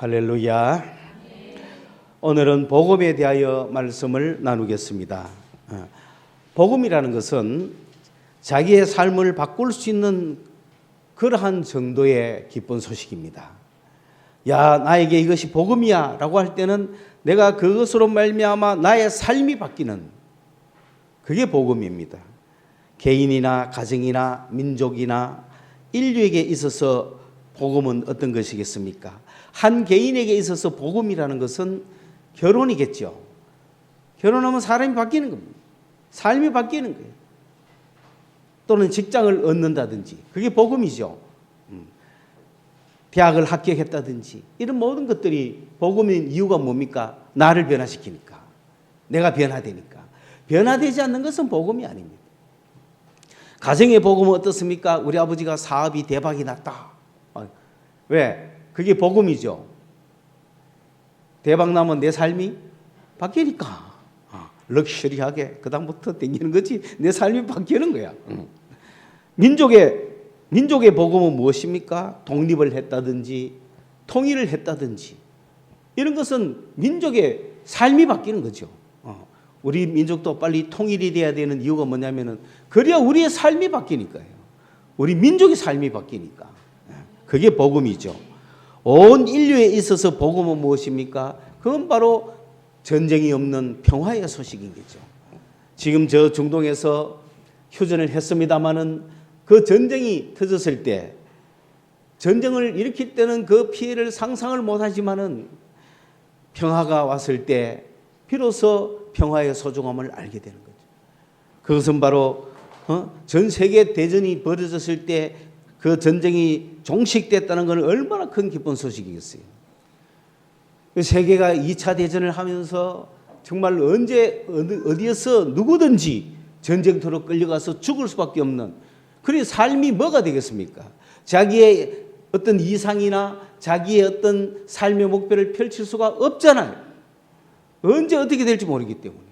할렐루야. 오늘은 복음에 대하여 말씀을 나누겠습니다. 복음이라는 것은 자기의 삶을 바꿀 수 있는 그러한 정도의 기쁜 소식입니다. 야, 나에게 이것이 복음이야 라고 할 때는 내가 그것으로 말미암아 나의 삶이 바뀌는, 그게 복음입니다. 개인이나 가정이나 민족이나 인류에게 있어서 복음은 어떤 것이겠습니까? 한 개인에게 있어서 복음이라는 것은 결혼이겠죠. 결혼하면 사람이 바뀌는 겁니다. 삶이 바뀌는 거예요. 또는 직장을 얻는다든지, 그게 복음이죠. 대학을 합격했다든지, 이런 모든 것들이 복음인 이유가 뭡니까? 나를 변화시키니까, 내가 변화되니까. 변화되지 않는 것은 복음이 아닙니다. 가정의 복음은 어떻습니까? 우리 아버지가 사업이 대박이 났다. 왜? 그게 복음이죠. 대박 나면 내 삶이 바뀌니까. 럭셔리하게 그 다음부터 땡기는 거지, 내 삶이 바뀌는 거야. 민족의 복음은 무엇입니까? 독립을 했다든지 통일을 했다든지, 이런 것은 민족의 삶이 바뀌는 거죠. 우리 민족도 빨리 통일이 돼야 되는 이유가 뭐냐면은, 그래야 우리의 삶이 바뀌니까요. 우리 민족의 삶이 바뀌니까. 그게 복음이죠. 온 인류에 있어서 복음은 무엇입니까? 그건 바로 전쟁이 없는 평화의 소식이겠죠. 지금 저 중동에서 휴전을 했습니다마는, 그 전쟁이 터졌을 때, 전쟁을 일으킬 때는 그 피해를 상상을 못하지만은 평화가 왔을 때 비로소 평화의 소중함을 알게 되는 거죠. 그것은 바로 전 세계 대전이 벌어졌을 때 그 전쟁이 종식됐다는 것은 얼마나 큰 기쁜 소식이겠어요. 세계가 2차 대전을 하면서 정말 언제 어디에서 누구든지 전쟁터로 끌려가서 죽을 수밖에 없는, 그런 삶이 뭐가 되겠습니까? 자기의 어떤 이상이나 자기의 어떤 삶의 목표를 펼칠 수가 없잖아요. 언제 어떻게 될지 모르기 때문에.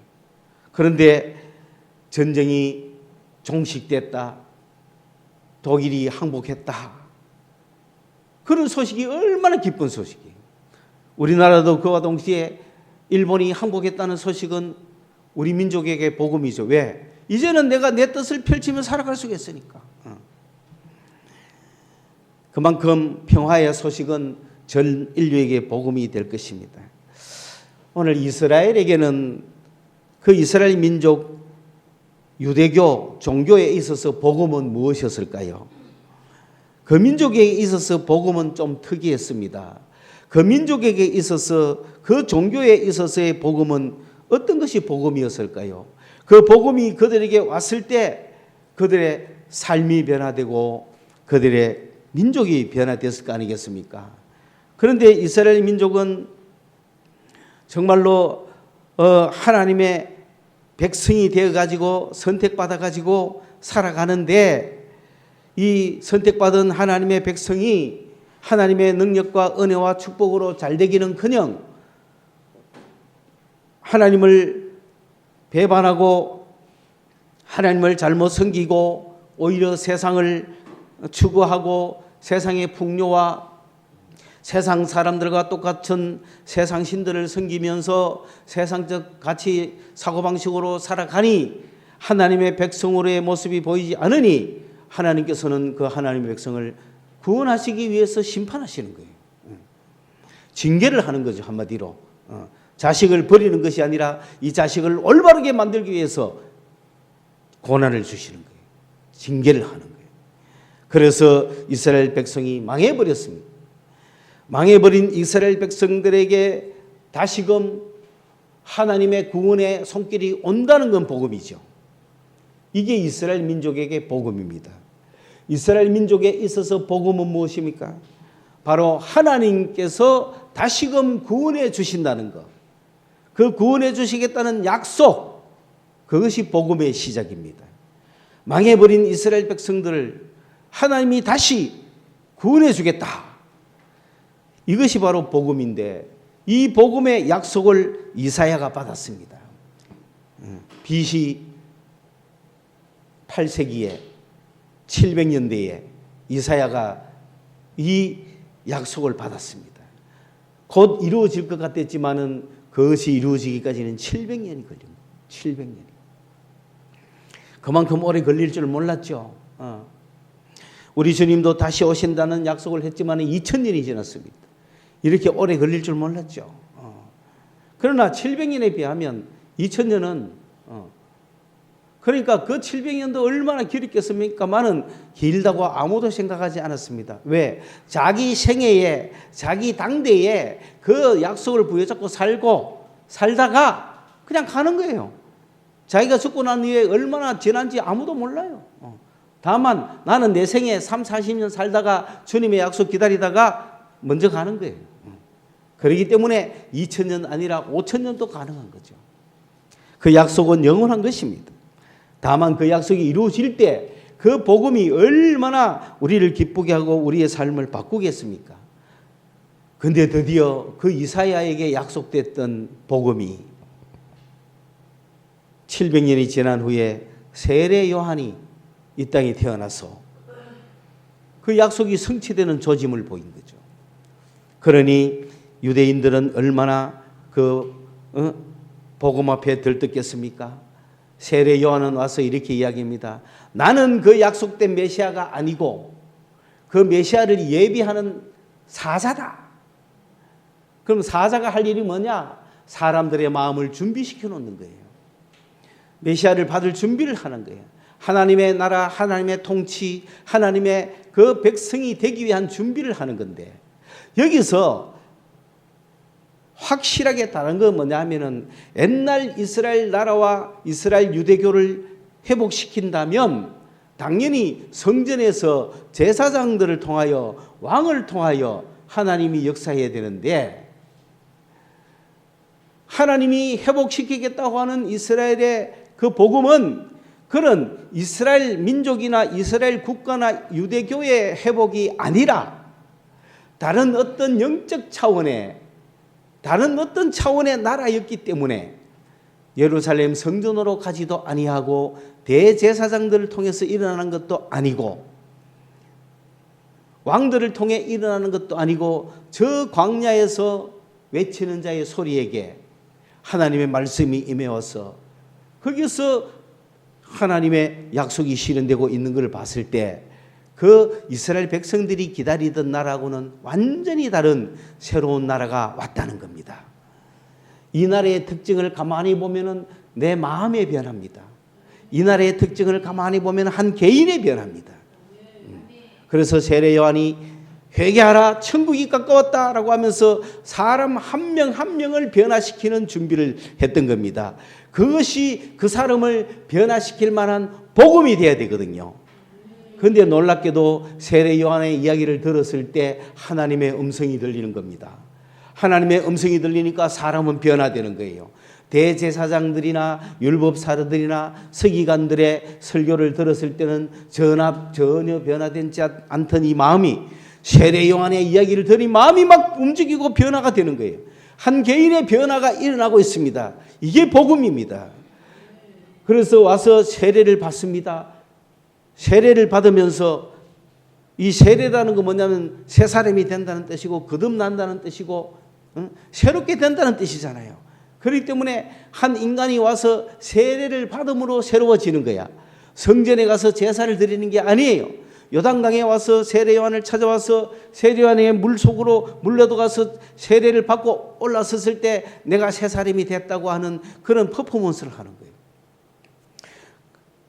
그런데 전쟁이 종식됐다, 독일이 항복했다, 그런 소식이 얼마나 기쁜 소식이에요. 우리나라도 그와 동시에 일본이 항복했다는 소식은 우리 민족에게 복음이죠. 왜? 이제는 내가 내 뜻을 펼치며 살아갈 수 있으니까. 그만큼 평화의 소식은 전 인류에게 복음이 될 것입니다. 오늘 이스라엘에게는, 그 이스라엘 민족 유대교 종교에 있어서 복음은 무엇이었을까요? 그 민족에게 있어서 복음은 좀 특이했습니다. 그 민족에게 있어서, 그 종교에 있어서의 복음은 어떤 것이 복음이었을까요? 그 복음이 그들에게 왔을 때 그들의 삶이 변화되고 그들의 민족이 변화됐을 거 아니겠습니까? 그런데 이스라엘 민족은 정말로 하나님의 백성이 되어가지고 선택받아가지고 살아가는데, 이 선택받은 하나님의 백성이 하나님의 능력과 은혜와 축복으로 잘 되기는커녕 하나님을 배반하고 하나님을 잘못 섬기고 오히려 세상을 추구하고 세상의 풍요와 세상 사람들과 똑같은 세상 신들을 섬기면서 세상적 가치 사고방식으로 살아가니 하나님의 백성으로의 모습이 보이지 않으니, 하나님께서는 그 하나님의 백성을 구원하시기 위해서 심판하시는 거예요. 징계를 하는 거죠, 한마디로. 자식을 버리는 것이 아니라 이 자식을 올바르게 만들기 위해서 고난을 주시는 거예요. 징계를 하는 거예요. 그래서 이스라엘 백성이 망해버렸습니다. 망해버린 이스라엘 백성들에게 다시금 하나님의 구원의 손길이 온다는 건 복음이죠. 이게 이스라엘 민족에게 복음입니다. 이스라엘 민족에 있어서 복음은 무엇입니까? 바로 하나님께서 다시금 구원해 주신다는 것, 그 구원해 주시겠다는 약속, 그것이 복음의 시작입니다. 망해버린 이스라엘 백성들을 하나님이 다시 구원해 주겠다, 이것이 바로 복음인데, 이 복음의 약속을 이사야가 받았습니다. BC 8세기에 700년대에 이사야가 이 약속을 받았습니다. 곧 이루어질 것 같았지만은 그것이 이루어지기까지는 700년이 걸립니다. 700년이. 그만큼 오래 걸릴 줄 몰랐죠. 우리 주님도 다시 오신다는 약속을 했지만 2000년이 지났습니다. 이렇게 오래 걸릴 줄 몰랐죠. 그러나 700년에 비하면 2000년은 그러니까 그 700년도 얼마나 길었겠습니까만은 길다고 아무도 생각하지 않았습니다. 왜? 자기 생애에 자기 당대에 그 약속을 부여잡고 살다가 그냥 가는 거예요. 자기가 죽고 난 이후에 얼마나 지난지 아무도 몰라요. 다만 나는 내 생에 3, 40년 살다가 주님의 약속 기다리다가 먼저 가는 거예요. 그렇기 때문에 2000년 아니라 5000년도 가능한 거죠. 그 약속은 영원한 것입니다. 다만 그 약속이 이루어질 때 그 복음이 얼마나 우리를 기쁘게 하고 우리의 삶을 바꾸겠습니까? 근데 드디어 그 이사야에게 약속됐던 복음이 700년이 지난 후에 세례 요한이 이 땅에 태어나서 그 약속이 성취되는 조짐을 보인 거죠. 그러니 유대인들은 얼마나 그 복음 앞에 들떴겠습니까? 세례 요한은 와서 이렇게 이야기합니다. 나는 그 약속된 메시아가 아니고 그 메시아를 예비하는 사자다. 그럼 사자가 할 일이 뭐냐? 사람들의 마음을 준비시켜 놓는 거예요. 메시아를 받을 준비를 하는 거예요. 하나님의 나라, 하나님의 통치, 하나님의 그 백성이 되기 위한 준비를 하는 건데, 여기서 확실하게 다른 건 뭐냐 하면은 옛날 이스라엘 나라와 이스라엘 유대교를 회복시킨다면 당연히 성전에서 제사장들을 통하여 왕을 통하여 하나님이 역사해야 되는데, 하나님이 회복시키겠다고 하는 이스라엘의 그 복음은 그런 이스라엘 민족이나 이스라엘 국가나 유대교의 회복이 아니라 다른 어떤 영적 차원의 다른 어떤 차원의 나라였기 때문에 예루살렘 성전으로 가지도 아니하고 대제사장들을 통해서 일어나는 것도 아니고 왕들을 통해 일어나는 것도 아니고 저 광야에서 외치는 자의 소리에게 하나님의 말씀이 임해와서 거기서 하나님의 약속이 실현되고 있는 것을 봤을 때 그 이스라엘 백성들이 기다리던 나라하고는 완전히 다른 새로운 나라가 왔다는 겁니다. 이 나라의 특징을 가만히 보면은 내 마음의 변화입니다. 이 나라의 특징을 가만히 보면 한 개인의 변화입니다. 그래서 세례 요한이 회개하라 천국이 가까웠다라고 하면서 사람 한 명 한 명을 변화시키는 준비를 했던 겁니다. 그것이 그 사람을 변화시킬 만한 복음이 돼야 되거든요. 그런데 놀랍게도 세례 요한의 이야기를 들었을 때 하나님의 음성이 들리는 겁니다. 하나님의 음성이 들리니까 사람은 변화되는 거예요. 대제사장들이나 율법사들이나 서기관들의 설교를 들었을 때는 전혀 변화되지 않던 이 마음이 세례 요한의 이야기를 들으니 마음이 막 움직이고 변화가 되는 거예요. 한 개인의 변화가 일어나고 있습니다. 이게 복음입니다. 그래서 와서 세례를 받습니다. 세례를 받으면서 이 세례라는 건 뭐냐면 새 사람이 된다는 뜻이고 거듭난다는 뜻이고 새롭게 된다는 뜻이잖아요. 그렇기 때문에 한 인간이 와서 세례를 받음으로 새로워지는 거야. 성전에 가서 제사를 드리는 게 아니에요. 요단강에 와서 세례 요한을 찾아와서 세례 요한의 물속으로 물려들어가서 세례를 받고 올라섰을 때 내가 새 사람이 됐다고 하는 그런 퍼포먼스를 하는 거예요.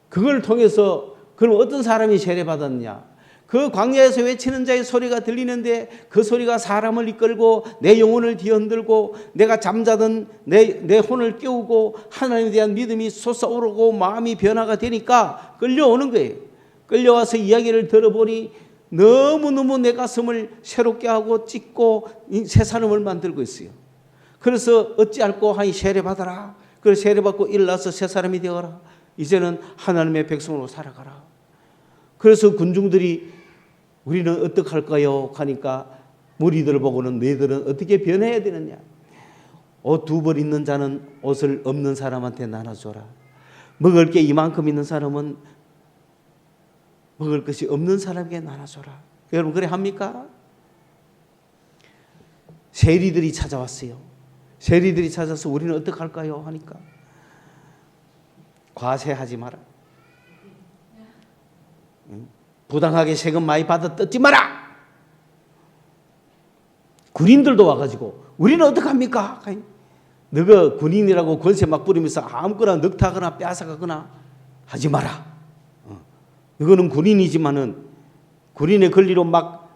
그걸 통해서 그럼 어떤 사람이 세례받았냐? 그 광야에서 외치는 자의 소리가 들리는데 그 소리가 사람을 이끌고 내 영혼을 뒤흔들고 내가 잠자던 내 혼을 깨우고 하나님에 대한 믿음이 솟아오르고 마음이 변화가 되니까 끌려오는 거예요. 끌려와서 이야기를 들어보니 너무너무 내 가슴을 새롭게 하고 찢고 새 사람을 만들고 있어요. 그래서 어찌할꼬 하니 세례받아라. 그래서 세례받고 일어나서 새 사람이 되어라. 이제는 하나님의 백성으로 살아가라. 그래서 군중들이 우리는 어떡할까요? 하니까 무리들을 보고는 너희들은 어떻게 변해야 되느냐? 옷 2벌 있는 자는 옷을 없는 사람한테 나눠줘라. 먹을 게 이만큼 있는 사람은 먹을 것이 없는 사람에게 나눠줘라. 여러분 그래 합니까? 세리들이 찾아왔어요. 세리들이 찾아서 우리는 어떡할까요? 하니까 과세하지 마라. 부당하게 세금 많이 받아 뜯지 마라. 군인들도 와가지고 우리는 어떡합니까? 너가 군인이라고 권세 막 부리면서 아무거나 넉타거나 빼앗아가거나 하지 마라. 너는 군인이지만은 군인의 권리로 막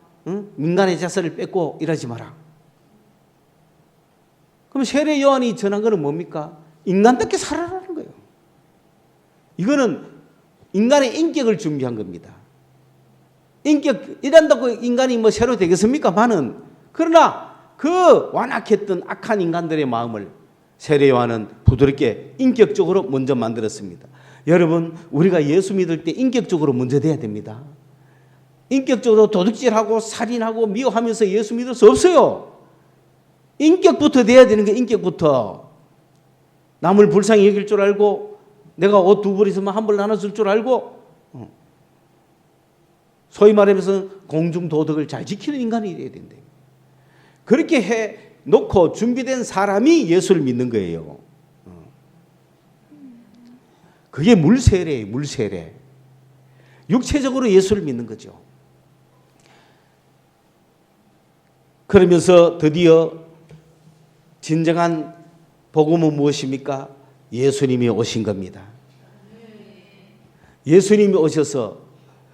민간의 자산을 뺏고 이러지 마라. 그럼 세례 요한이 전한 거는 뭡니까? 인간답게 살아라는 거예요. 이거는 인간의 인격을 준비한 겁니다. 이런다고 인간이 뭐 새로 되겠습니까?만은 그러나 그 완악했던 악한 인간들의 마음을 세례 요한은 부드럽게 인격적으로 먼저 만들었습니다. 여러분, 우리가 예수 믿을 때 인격적으로 먼저 돼야 됩니다. 인격적으로 도둑질하고 살인하고 미워하면서 예수 믿을 수 없어요. 인격부터 돼야 되는 게 인격부터. 남을 불쌍히 여길 줄 알고 내가 옷 두 벌 있으면 한 벌 나눠줄 줄 알고 소위 말하면서 공중도덕을 잘 지키는 인간이 돼야 된다. 그렇게 해놓고 준비된 사람이 예수를 믿는 거예요. 그게 물세례예요. 물세례. 육체적으로 예수를 믿는 거죠. 그러면서 드디어 진정한 복음은 무엇입니까? 예수님이 오신 겁니다. 예수님이 오셔서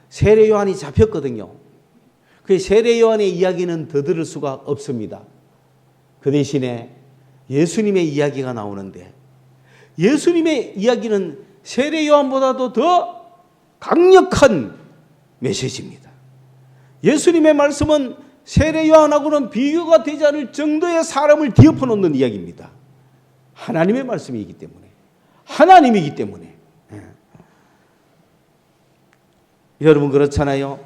세례 요한이 잡혔거든요. 그 세례 요한의 이야기는 더 들을 수가 없습니다. 그 대신에 예수님의 이야기가 나오는데 예수님의 이야기는 세례 요한보다도 더 강력한 메시지입니다. 예수님의 말씀은 세례 요한하고는 비교가 되지 않을 정도의 사람을 뒤엎어 놓는 이야기입니다. 하나님의 말씀이기 때문에. 하나님이기 때문에. 여러분 그렇잖아요.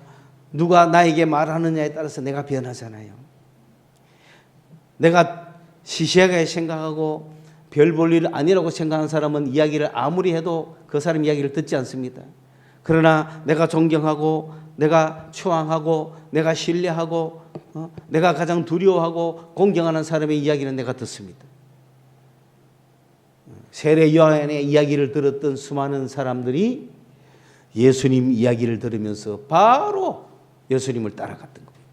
누가 나에게 말하느냐에 따라서 내가 변하잖아요. 내가 시시하게 생각하고 별 볼 일 아니라고 생각하는 사람은 이야기를 아무리 해도 그 사람 이야기를 듣지 않습니다. 그러나 내가 존경하고 내가 추앙하고 내가 신뢰하고 내가 가장 두려워하고 공경하는 사람의 이야기는 내가 듣습니다. 세례 요한의 이야기를 들었던 수많은 사람들이 예수님 이야기를 들으면서 바로 예수님을 따라갔던 겁니다.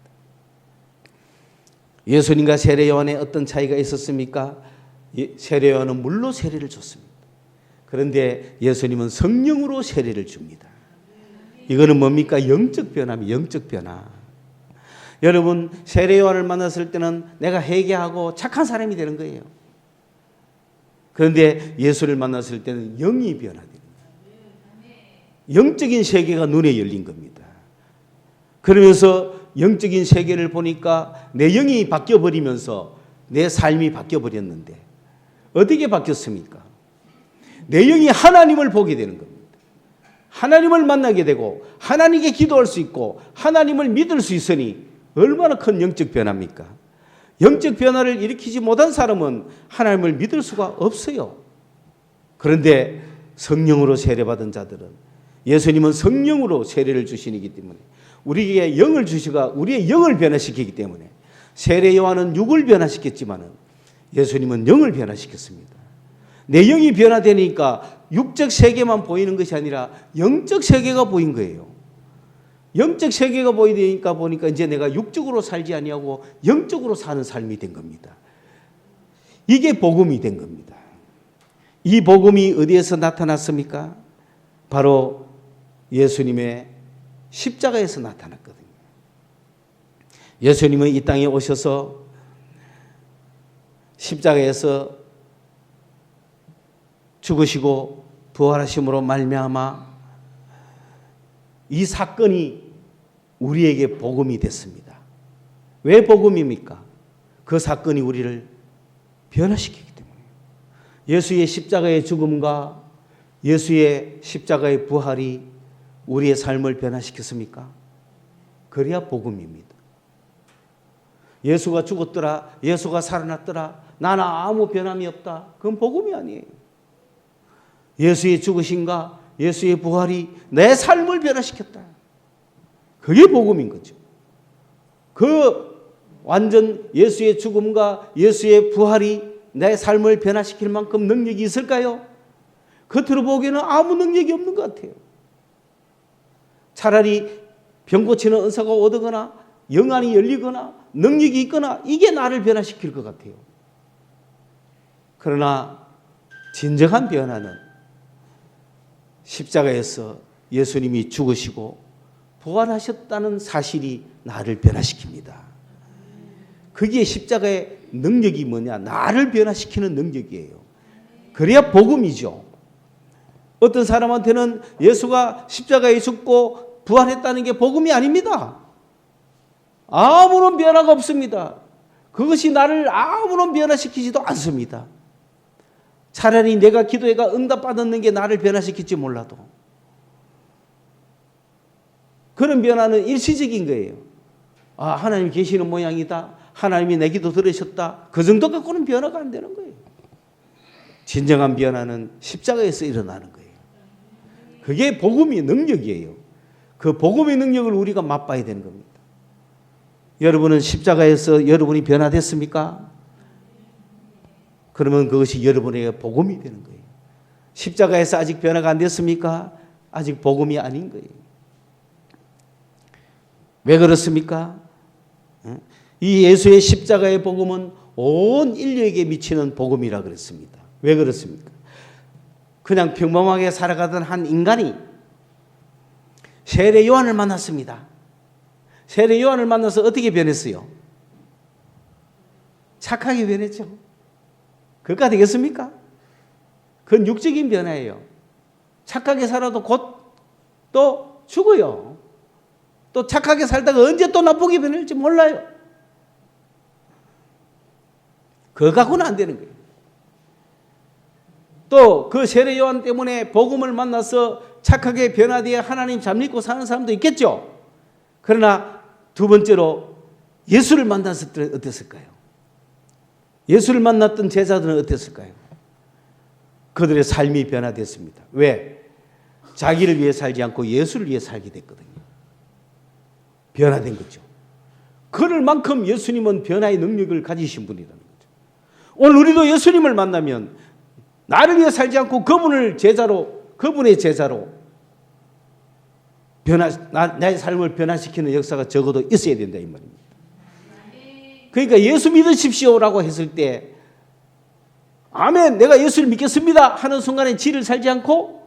예수님과 세례 요한에 어떤 차이가 있었습니까? 세례 요한은 물로 세례를 줬습니다. 그런데 예수님은 성령으로 세례를 줍니다. 이거는 뭡니까? 영적 변화입니다. 영적 변화. 여러분, 세례 요한을 만났을 때는 내가 회개하고 착한 사람이 되는 거예요. 그런데 예수를 만났을 때는 영이 변화됩니다. 영적인 세계가 눈에 열린 겁니다. 그러면서 영적인 세계를 보니까 내 영이 바뀌어버리면서 내 삶이 바뀌어버렸는데 어떻게 바뀌었습니까? 내 영이 하나님을 보게 되는 겁니다. 하나님을 만나게 되고 하나님께 기도할 수 있고 하나님을 믿을 수 있으니 얼마나 큰 영적 변화입니까? 영적 변화를 일으키지 못한 사람은 하나님을 믿을 수가 없어요. 그런데 성령으로 세례받은 자들은 예수님은 성령으로 세례를 주시기 때문에 우리에게 영을 주시가 우리의 영을 변화시키기 때문에 세례 요한은 육을 변화시켰지만은 예수님은 영을 변화시켰습니다. 내 영이 변화되니까 육적 세계만 보이는 것이 아니라 영적 세계가 보인 거예요. 영적 세계가 보이니까 이제 내가 육적으로 살지 아니하고 영적으로 사는 삶이 된 겁니다. 이게 복음이 된 겁니다. 이 복음이 어디에서 나타났습니까? 바로 예수님의 십자가에서 나타났거든요. 예수님은 이 땅에 오셔서 십자가에서 죽으시고 부활하심으로 말미암아 이 사건이 우리에게 복음이 됐습니다. 왜 복음입니까? 그 사건이 우리를 변화시키기 때문에. 예수의 십자가의 죽음과 예수의 십자가의 부활이 우리의 삶을 변화시켰습니까? 그래야 복음입니다. 예수가 죽었더라, 예수가 살아났더라, 나는 아무 변함이 없다. 그건 복음이 아니에요. 예수의 죽으심과 예수의 부활이 내 삶을 변화시켰다. 그게 복음인 거죠. 그 완전 예수의 죽음과 예수의 부활이 내 삶을 변화시킬 만큼 능력이 있을까요? 겉으로 보기에는 아무 능력이 없는 것 같아요. 차라리 병 고치는 은사가 오거나 영안이 열리거나 능력이 있거나 이게 나를 변화시킬 것 같아요. 그러나 진정한 변화는 십자가에서 예수님이 죽으시고 부활하셨다는 사실이 나를 변화시킵니다. 그게 십자가의 능력이 뭐냐? 나를 변화시키는 능력이에요. 그래야 복음이죠. 어떤 사람한테는 예수가 십자가에 죽고 부활했다는 게 복음이 아닙니다. 아무런 변화가 없습니다. 그것이 나를 아무런 변화시키지도 않습니다. 차라리 내가 기도해가 응답받았는 게 나를 변화시킬지 몰라도 그런 변화는 일시적인 거예요. 아, 하나님 계시는 모양이다. 하나님이 내 기도 들으셨다. 그 정도 갖고는 변화가 안 되는 거예요. 진정한 변화는 십자가에서 일어나는 거예요. 그게 복음의 능력이에요. 그 복음의 능력을 우리가 맛봐야 되는 겁니다. 여러분은 십자가에서 여러분이 변화됐습니까? 그러면 그것이 여러분에게 복음이 되는 거예요. 십자가에서 아직 변화가 안 됐습니까? 아직 복음이 아닌 거예요. 왜 그렇습니까? 이 예수의 십자가의 복음은 온 인류에게 미치는 복음이라 그랬습니다. 왜 그렇습니까? 그냥 평범하게 살아가던 한 인간이 세례 요한을 만났습니다. 세례 요한을 만나서 어떻게 변했어요? 착하게 변했죠. 그가 되겠습니까? 그건 육적인 변화예요. 착하게 살아도 곧 또 죽어요. 또 착하게 살다가 언제 또 나쁘게 변할지 몰라요. 그거 갖고는 안 되는 거예요. 또 그 세례 요한 때문에 복음을 만나서 착하게 변화되어 하나님 잘 믿고 사는 사람도 있겠죠. 그러나 두 번째로 예수를 만났을 때 어땠을까요? 예수를 만났던 제자들은 어땠을까요? 그들의 삶이 변화됐습니다. 왜? 자기를 위해 살지 않고 예수를 위해 살게 됐거든요. 변화된 거죠. 그럴 만큼 예수님은 변화의 능력을 가지신 분이라는 거죠. 오늘 우리도 예수님을 만나면 나를 위해 살지 않고 그분의 제자로 나의 삶을 변화시키는 역사가 적어도 있어야 된다 이 말입니다. 그러니까 예수 믿으십시오라고 했을 때 아멘 내가 예수를 믿겠습니다 하는 순간에 지를 살지 않고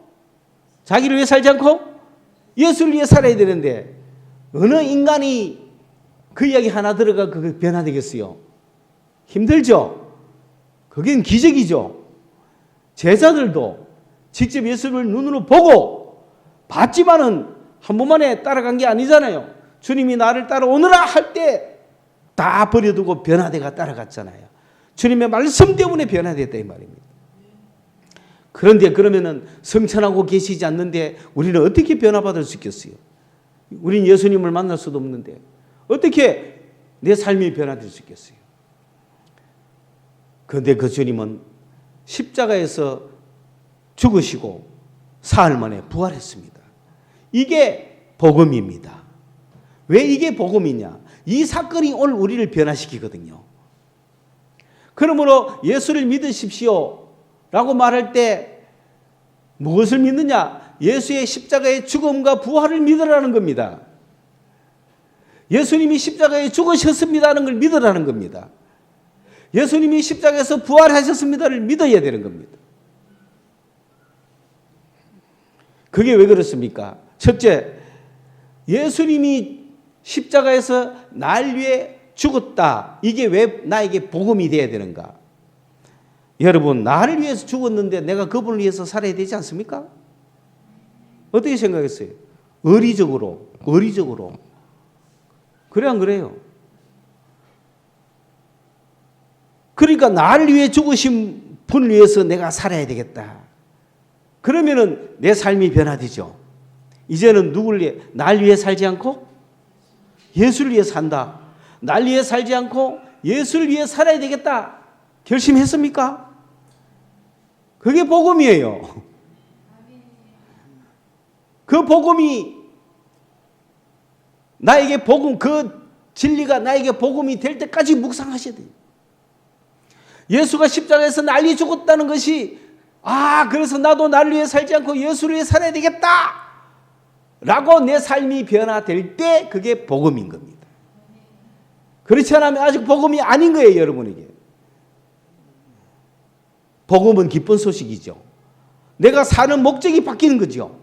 자기를 위해 살지 않고 예수를 위해 살아야 되는데 어느 인간이 그 이야기 하나 들어가 그게 변화되겠어요? 힘들죠? 그게 기적이죠. 제자들도 직접 예수를 눈으로 보고 봤지만은 한 번만에 따라간 게 아니잖아요. 주님이 나를 따라오너라 할 때 다 버려두고 변화되가 따라갔잖아요. 주님의 말씀 때문에 변화됐다 이 말입니다. 그런데 그러면은 성천하고 계시지 않는데 우리는 어떻게 변화받을 수 있겠어요? 우린 예수님을 만날 수도 없는데 어떻게 내 삶이 변화될 수 있겠어요? 그런데 그 주님은 십자가에서 죽으시고 사흘 만에 부활했습니다. 이게 복음입니다. 왜 이게 복음이냐? 이 사건이 오늘 우리를 변화시키거든요. 그러므로 예수를 믿으십시오 라고 말할 때 무엇을 믿느냐? 예수의 십자가의 죽음과 부활을 믿으라는 겁니다. 예수님이 십자가에 죽으셨습니다는 걸 믿으라는 겁니다. 예수님이 십자가에서 부활하셨습니다를 믿어야 되는 겁니다. 그게 왜 그렇습니까? 첫째, 예수님이 십자가에서 날 위해 죽었다. 이게 왜 나에게 복음이 되어야 되는가? 여러분, 나를 위해서 죽었는데 내가 그분을 위해서 살아야 되지 않습니까? 어떻게 생각했어요? 의리적으로. 그래 안 그래요? 그러니까 나를 위해 죽으신 분을 위해서 내가 살아야 되겠다. 그러면은 내 삶이 변화되죠. 이제는 누굴 위해? 날 위해 살지 않고 예수를 위해 산다. 날 위해 살지 않고 예수를 위해 살아야 되겠다. 결심했습니까? 그게 복음이에요. 그 복음이 나에게 복음, 그 진리가 나에게 복음이 될 때까지 묵상하셔야 돼요. 예수가 십자가에서 난리 죽었다는 것이 그래서 나도 나를 위해 살지 않고 예수를 위해 살아야 되겠다 라고 내 삶이 변화될 때 그게 복음인 겁니다. 그렇지 않으면 아직 복음이 아닌 거예요, 여러분에게. 복음은 기쁜 소식이죠. 내가 사는 목적이 바뀌는 거죠.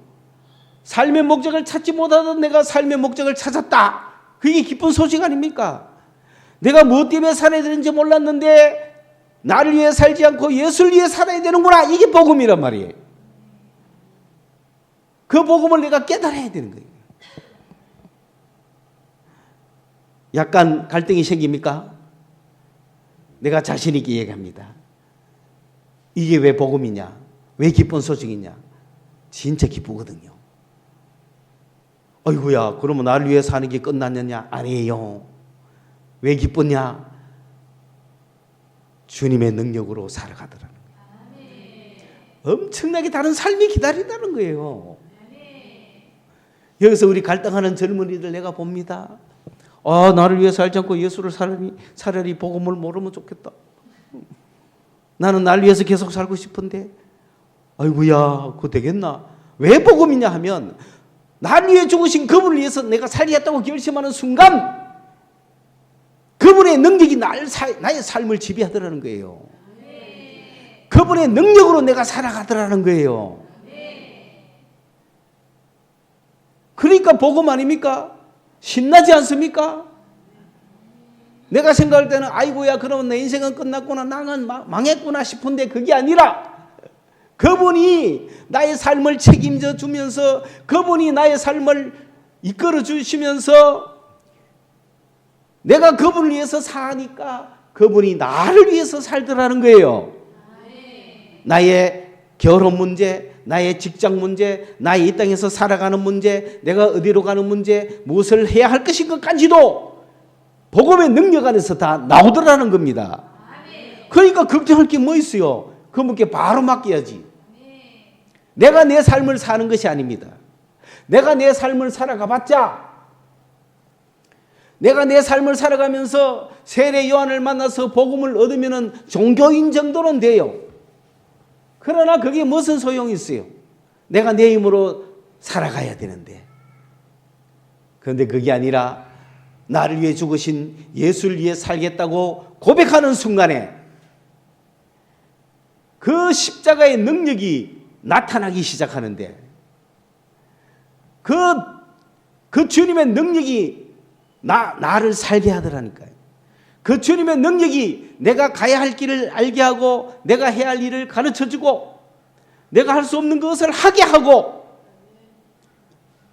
삶의 목적을 찾지 못하던 내가 삶의 목적을 찾았다. 그게 기쁜 소식 아닙니까? 내가 무엇 때문에 살아야 되는지 몰랐는데 나를 위해 살지 않고 예수를 위해 살아야 되는구나. 이게 복음이란 말이에요. 그 복음을 내가 깨달아야 되는 거예요. 약간 갈등이 생깁니까? 내가 자신 있게 얘기합니다. 이게 왜 복음이냐? 왜 기쁜 소식이냐? 진짜 기쁘거든요. 어이구야, 그러면 나를 위해 사는 게 끝났느냐? 아니에요. 왜 기쁘냐? 주님의 능력으로 살아가더라는 거예요. 엄청나게 다른 삶이 기다린다는 거예요. 여기서 우리 갈등하는 젊은이들 내가 봅니다. 나를 위해 살지 않고 예수를 차라리 복음을 모르면 좋겠다. 나는 나를 위해서 계속 살고 싶은데 아이고야, 그거 되겠나? 왜 복음이냐 하면 나를 위해 죽으신 그분을 위해서 내가 살겠다고 결심하는 순간 그분의 능력이 나의 삶을 지배하더라는 거예요. 그분의 능력으로 내가 살아가더라는 거예요. 그러니까 복음 아닙니까? 신나지 않습니까? 내가 생각할 때는 아이고야, 그러면 내 인생은 끝났구나, 나는 망했구나 싶은데 그게 아니라 그분이 나의 삶을 책임져 주면서 그분이 나의 삶을 이끌어 주시면서 내가 그분을 위해서 사니까 그분이 나를 위해서 살더라는 거예요. 나의 결혼 문제, 나의 직장 문제, 나의 이 땅에서 살아가는 문제, 내가 어디로 가는 문제, 무엇을 해야 할 것인 것까지도 복음의 능력 안에서 다 나오더라는 겁니다. 그러니까 걱정할 게 뭐 있어요? 그분께 바로 맡겨야지. 내가 내 삶을 사는 것이 아닙니다. 내가 내 삶을 살아가봤자 내가 내 삶을 살아가면서 세례 요한을 만나서 복음을 얻으면 종교인 정도는 돼요. 그러나 그게 무슨 소용이 있어요? 내가 내 힘으로 살아가야 되는데. 그런데 그게 아니라 나를 위해 죽으신 예수를 위해 살겠다고 고백하는 순간에 그 십자가의 능력이 나타나기 시작하는데 그 주님의 능력이 나를 살게 하더라니까요. 그 주님의 능력이 내가 가야 할 길을 알게 하고 내가 해야 할 일을 가르쳐주고 내가 할 수 없는 것을 하게 하고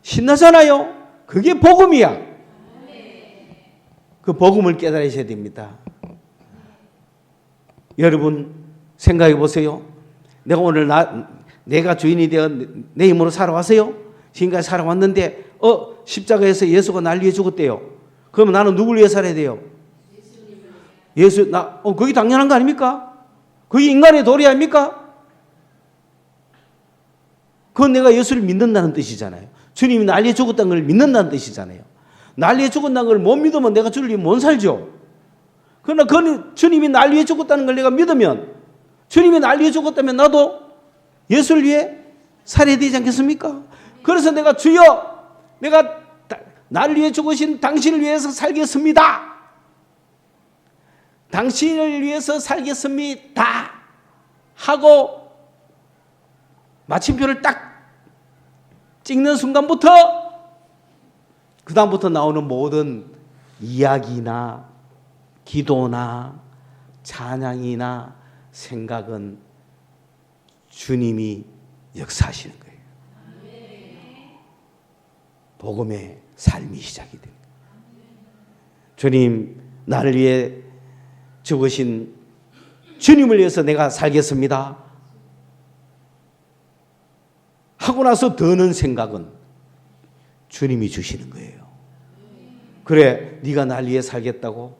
신나잖아요. 그게 복음이야. 그 복음을 깨달으셔야 됩니다. 여러분 생각해 보세요. 내가 오늘 내가 주인이 되어 내 힘으로 살아왔어요. 지금까지 살아왔는데 십자가에서 예수가 날 위해 죽었대요. 그러면 나는 누굴 위해 살아야 돼요? 예수, 그게 당연한 거 아닙니까? 그게 인간의 도리 아닙니까? 그건 내가 예수를 믿는다는 뜻이잖아요. 주님이 날 위해 죽었다는 걸 믿는다는 뜻이잖아요. 날 위해 죽었다는 걸 못 믿으면 내가 주를 위해 못 살죠. 그러나 주님이 날 위해 죽었다는 걸 내가 믿으면 주님이 날 위해 죽었다면 나도 예수를 위해 살아야 되지 않겠습니까? 그래서 내가 주여, 내가 나를 위해 죽으신 당신을 위해서 살겠습니다. 당신을 위해서 살겠습니다. 하고 마침표를 딱 찍는 순간부터 그 다음부터 나오는 모든 이야기나 기도나 찬양이나 생각은 주님이 역사하시는 거예요. 복음의 삶이 시작이 됩니다. 주님, 나를 위해 죽으신 주님을 위해서 내가 살겠습니다. 하고 나서 드는 생각은 주님이 주시는 거예요. 그래, 네가 날 위해 살겠다고?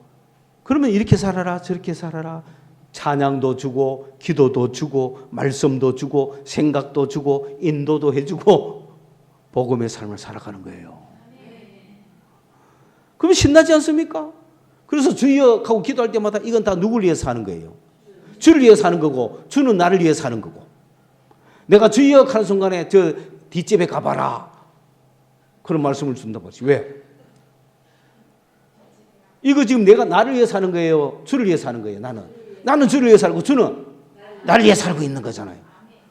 그러면 이렇게 살아라, 저렇게 살아라. 찬양도 주고, 기도도 주고, 말씀도 주고, 생각도 주고, 인도도 해주고, 복음의 삶을 살아가는 거예요. 그럼 신나지 않습니까? 그래서 주여 하고 기도할 때마다 이건 다 누굴 위해서 하는 거예요? 주를 위해서 하는 거고 주는 나를 위해서 하는 거고. 내가 주여 하는 순간에 저 뒷집에 가봐라. 그런 말씀을 준단 말이지. 왜? 이거 지금 내가 나를 위해서 하는 거예요? 주를 위해서 하는 거예요? 나는 주를 위해서 살고 주는 나를 위해서 살고 있는 거잖아요.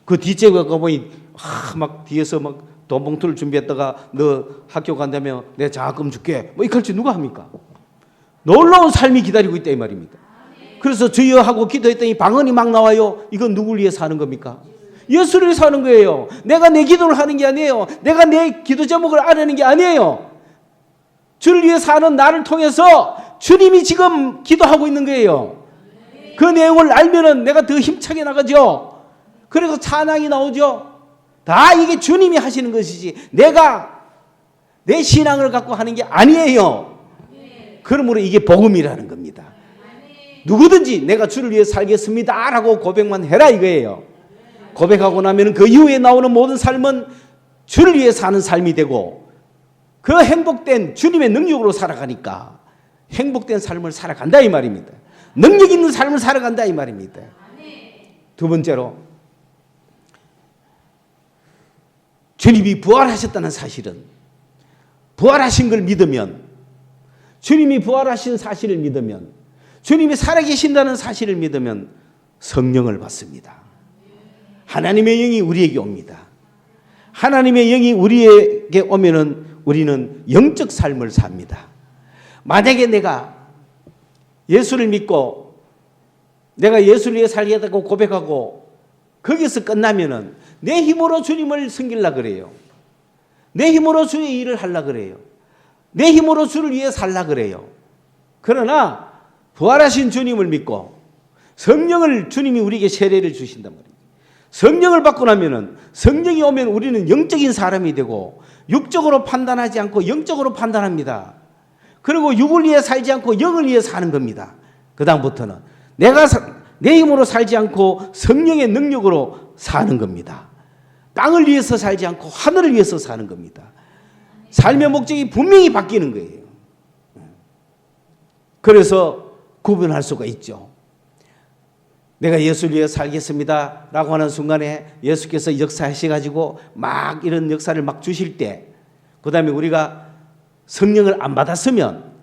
그 뒷집에 가보니 막 뒤에서 막 돈 봉투를 준비했다가 너 학교 간다며 내 장학금 줄게. 뭐 이렇게 할지 누가 합니까? 놀라운 삶이 기다리고 있다 이 말입니다. 그래서 주여 하고 기도했더니 방언이 막 나와요. 이건 누굴 위해서 하는 겁니까? 예수를 위해서 하는 거예요. 내가 내 기도를 하는 게 아니에요. 내가 내 기도 제목을 아려는 게 아니에요. 주를 위해서 하는 나를 통해서 주님이 지금 기도하고 있는 거예요. 그 내용을 알면은 내가 더 힘차게 나가죠. 그래서 찬양이 나오죠. 다 이게 주님이 하시는 것이지 내가 내 신앙을 갖고 하는 게 아니에요. 그러므로 이게 복음이라는 겁니다. 누구든지 내가 주를 위해 살겠습니다 라고 고백만 해라 이거예요. 고백하고 나면 그 이후에 나오는 모든 삶은 주를 위해 사는 삶이 되고 그 행복된 주님의 능력으로 살아가니까 행복된 삶을 살아간다 이 말입니다. 능력 있는 삶을 살아간다 이 말입니다. 두 번째로 주님이 부활하셨다는 사실은 부활하신 걸 믿으면 주님이 부활하신 사실을 믿으면 주님이 살아계신다는 사실을 믿으면 성령을 받습니다. 하나님의 영이 우리에게 옵니다. 하나님의 영이 우리에게 오면은 우리는 영적 삶을 삽니다. 만약에 내가 예수를 믿고 내가 예수를 위해 살겠다고 고백하고 거기서 끝나면은 내 힘으로 주님을 섬기려고 그래요. 내 힘으로 주의 일을 하려고 그래요. 내 힘으로 주를 위해 살려고 그래요. 그러나 부활하신 주님을 믿고 성령을 주님이 우리에게 세례를 주신단 말이에요. 성령을 받고 나면은 성령이 오면 우리는 영적인 사람이 되고 육적으로 판단하지 않고 영적으로 판단합니다. 그리고 육을 위해 살지 않고 영을 위해 사는 겁니다. 그 다음부터는 내가 내 힘으로 살지 않고 성령의 능력으로 사는 겁니다. 땅을 위해서 살지 않고 하늘을 위해서 사는 겁니다. 삶의 목적이 분명히 바뀌는 거예요. 그래서 구분할 수가 있죠. 내가 예수를 위해 살겠습니다 라고 하는 순간에 예수께서 역사하셔가지고 막 이런 역사를 막 주실 때 그 다음에 우리가 성령을 안 받았으면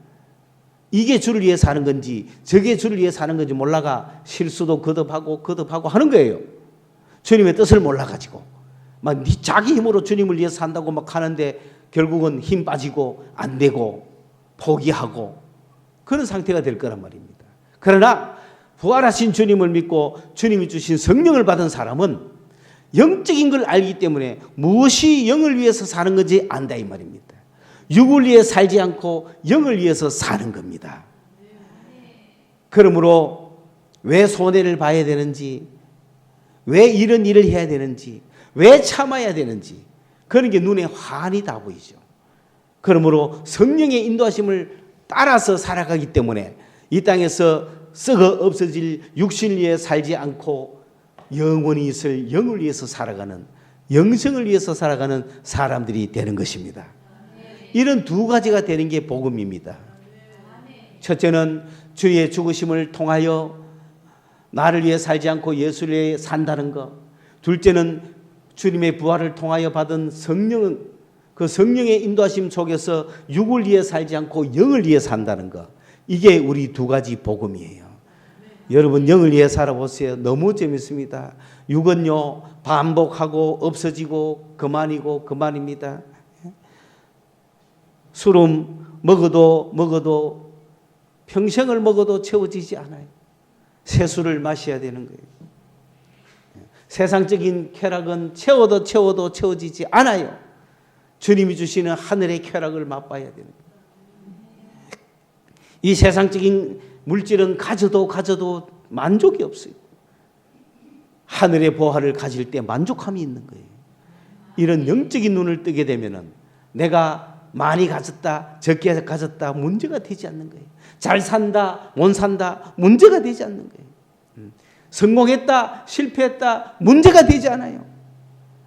이게 주를 위해 사는 건지 저게 주를 위해 사는 건지 몰라가 실수도 거듭하고 하는 거예요. 주님의 뜻을 몰라가지고 막 자기 힘으로 주님을 위해 산다고 막 하는데 결국은 힘 빠지고 안 되고 포기하고 그런 상태가 될 거란 말입니다. 그러나 부활하신 주님을 믿고 주님이 주신 성령을 받은 사람은 영적인 걸 알기 때문에 무엇이 영을 위해서 사는 건지 안다 이 말입니다. 육을 위해 살지 않고 영을 위해서 사는 겁니다. 그러므로 왜 손해를 봐야 되는지, 왜 이런 일을 해야 되는지, 왜 참아야 되는지 그런 게 눈에 환히 다 보이죠. 그러므로 성령의 인도하심을 따라서 살아가기 때문에 이 땅에서 썩어 없어질 육신을 위해 살지 않고 영원히 있을 영을 위해서 살아가는 영생을 위해서 살아가는 사람들이 되는 것입니다. 이런 두 가지가 되는 게 복음입니다. 첫째는 주의 죽으심을 통하여 나를 위해 살지 않고 예수를 위해 산다는 것. 둘째는 주님의 부활을 통하여 받은 성령은 그 성령의 인도하심 속에서 육을 위해 살지 않고 영을 위해 산다는 것. 이게 우리 두 가지 복음이에요. 여러분 영을 위해 살아보세요. 너무 재밌습니다. 육은요 반복하고 없어지고 그만이고 그만입니다. 술은 먹어도 평생을 먹어도 채워지지 않아요. 새 술을 마셔야 되는 거예요. 세상적인 쾌락은 채워도 채워지지 않아요. 주님이 주시는 하늘의 쾌락을 맛봐야 되는 거예요. 이 세상적인 물질은 가져도 만족이 없어요. 하늘의 보화를 가질 때 만족함이 있는 거예요. 이런 영적인 눈을 뜨게 되면은 내가 많이 가졌다, 적게 가졌다 문제가 되지 않는 거예요. 잘 산다, 못 산다 문제가 되지 않는 거예요. 성공했다, 실패했다 문제가 되지 않아요.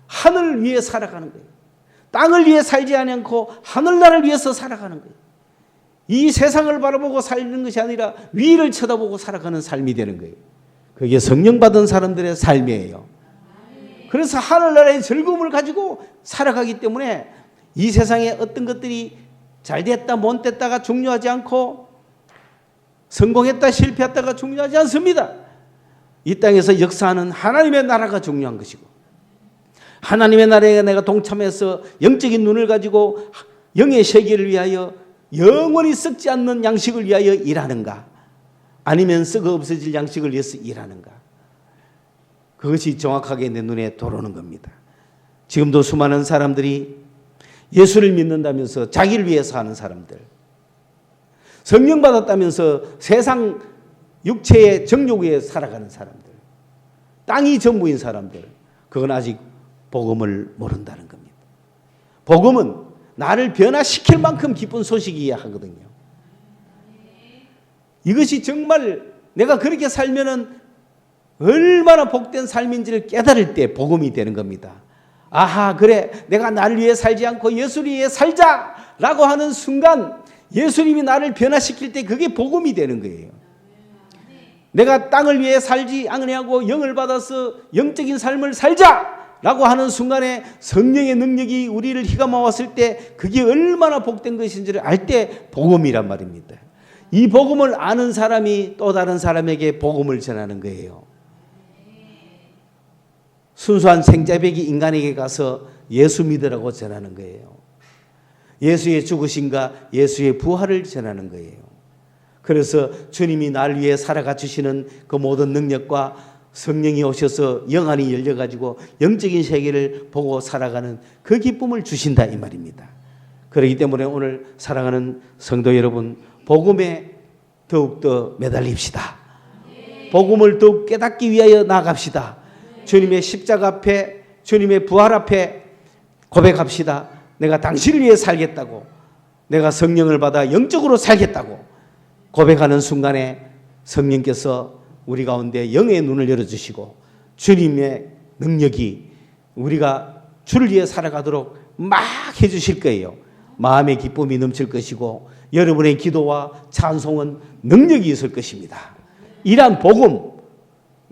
하늘을 위해 살아가는 거예요. 땅을 위해 살지 않고 하늘나라를 위해서 살아가는 거예요. 이 세상을 바라보고 살는 것이 아니라 위를 쳐다보고 살아가는 삶이 되는 거예요. 그게 성령 받은 사람들의 삶이에요. 그래서 하늘나라의 즐거움을 가지고 살아가기 때문에 이 세상에 어떤 것들이 잘 됐다 못 됐다가 중요하지 않고 성공했다 실패했다가 중요하지 않습니다. 이 땅에서 역사하는 하나님의 나라가 중요한 것이고, 하나님의 나라에 내가 동참해서 영적인 눈을 가지고 영의 세계를 위하여 영원히 썩지 않는 양식을 위하여 일하는가, 아니면 썩어 없어질 양식을 위해서 일하는가, 그것이 정확하게 내 눈에 들어오는 겁니다. 지금도 수많은 사람들이 예수를 믿는다면서 자기를 위해서 하는 사람들, 성령 받았다면서 세상 육체의 정욕 위에 살아가는 사람들, 땅이 전부인 사람들, 그건 아직 복음을 모른다는 겁니다. 복음은 나를 변화시킬 만큼 기쁜 소식이어야 하거든요. 이것이 정말 내가 그렇게 살면은 얼마나 복된 삶인지를 깨달을 때 복음이 되는 겁니다. 아하, 그래, 내가 나를 위해 살지 않고 예수를 위해 살자라고 하는 순간 예수님이 나를 변화시킬 때 그게 복음이 되는 거예요. 내가 땅을 위해 살지 아니하고 영을 받아서 영적인 삶을 살자라고 하는 순간에 성령의 능력이 우리를 휘감아 왔을 때 그게 얼마나 복된 것인지를 알 때 복음이란 말입니다. 이 복음을 아는 사람이 또 다른 사람에게 복음을 전하는 거예요. 순수한 생자백이 인간에게 가서 예수 믿으라고 전하는 거예요. 예수의 죽으심과 예수의 부활을 전하는 거예요. 그래서 주님이 나를 위해 살아가 주시는 그 모든 능력과 성령이 오셔서 영안이 열려가지고 영적인 세계를 보고 살아가는 그 기쁨을 주신다 이 말입니다. 그렇기 때문에 오늘 사랑하는 성도 여러분, 복음에 더욱더 매달립시다. 복음을 더욱 깨닫기 위하여 나아갑시다. 주님의 십자가 앞에, 주님의 부활 앞에 고백합시다. 내가 당신을 위해 살겠다고, 내가 성령을 받아 영적으로 살겠다고 고백하는 순간에 성령께서 우리 가운데 영의 눈을 열어주시고 주님의 능력이 우리가 주를 위해 살아가도록 막 해주실 거예요. 마음의 기쁨이 넘칠 것이고 여러분의 기도와 찬송은 능력이 있을 것입니다. 이러한 복음,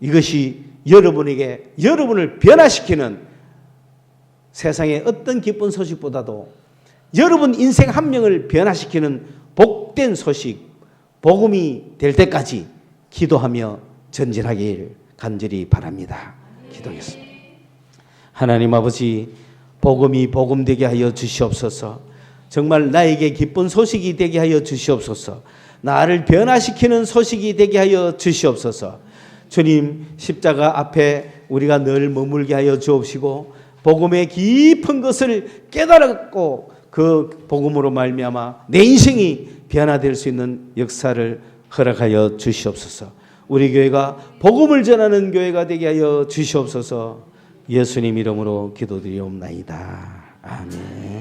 이것이 여러분에게 여러분을 변화시키는 세상의 어떤 기쁜 소식보다도 여러분 인생 한 명을 변화시키는 복된 소식, 복음이 될 때까지 기도하며 전진하길 간절히 바랍니다. 기도하겠습니다. 하나님 아버지, 복음이 복음되게 하여 주시옵소서. 정말 나에게 기쁜 소식이 되게 하여 주시옵소서. 나를 변화시키는 소식이 되게 하여 주시옵소서. 주님, 십자가 앞에 우리가 늘 머물게 하여 주옵시고 복음의 깊은 것을 깨달았고 그 복음으로 말미암아 내 인생이 변화될 수 있는 역사를 허락하여 주시옵소서. 우리 교회가 복음을 전하는 교회가 되게 하여 주시옵소서. 예수님 이름으로 기도드리옵나이다. 아멘.